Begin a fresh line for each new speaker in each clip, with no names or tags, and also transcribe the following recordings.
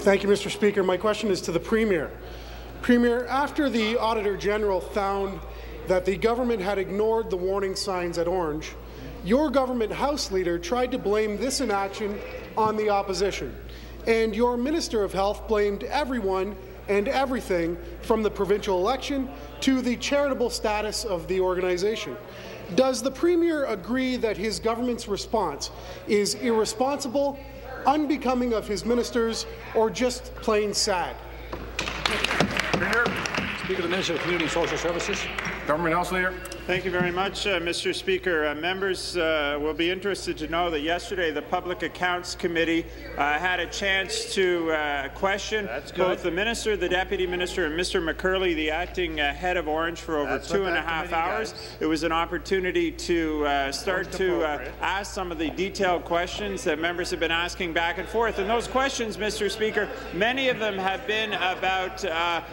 Thank you, Mr. Speaker. My question is to the Premier. Premier, after the Auditor General found that the government had ignored the warning signs at Orange, your government House Leader tried to blame this inaction on the opposition, and your Minister of Health blamed everyone and everything from the provincial election to the charitable status of the organization. Does the Premier agree that his government's response is irresponsible, unbecoming of his ministers, or just plain sad?
Premier. Speaker, the Minister of Community and Social Services.
Government House Leader.
Thank you very much, Mr. Speaker. Members will be interested to know that yesterday the Public Accounts Committee had a chance to question both the Minister, the Deputy Minister, and Mr. McCurley, the acting head of Orange, for over 2.5 hours. It was an opportunity to start to ask some of the detailed questions that members have been asking back and forth. And those questions, Mr. Speaker, many of them have been about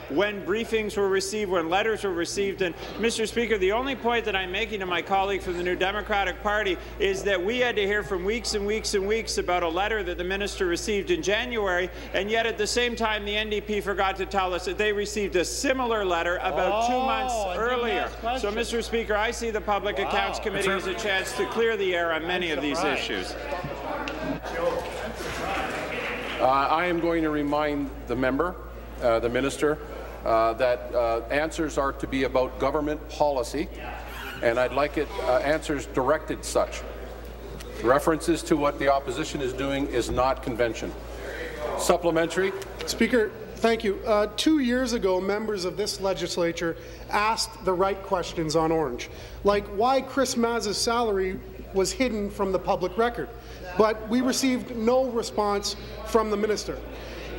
when briefings were received, when letters were received. And Mr. Speaker, the only point that I'm making to my colleague from the New Democratic Party is that we had to hear from weeks and weeks and weeks about a letter that the minister received in January, and yet at the same time the NDP forgot to tell us that they received a similar letter about 2 months earlier. So, Mr. Speaker, I see the Public Accounts Committee as a chance to clear the air on many of these issues.
I am going to remind the member, the minister, that answers are to be about government policy, and I'd like answers directed such. References to what the opposition is doing is not convention. Supplementary.
Speaker, thank you. 2 years ago, members of this legislature asked the right questions on Orange, like why Chris Maz's salary was hidden from the public record, but we received no response from the minister.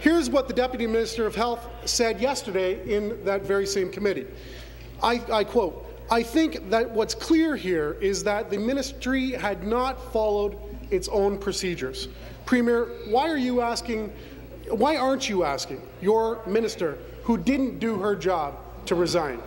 Here's what the Deputy Minister of Health said yesterday in that very same committee. I quote, "I think that what's clear here is that the ministry had not followed its own procedures." Premier, why aren't you asking your minister, who didn't do her job, to resign?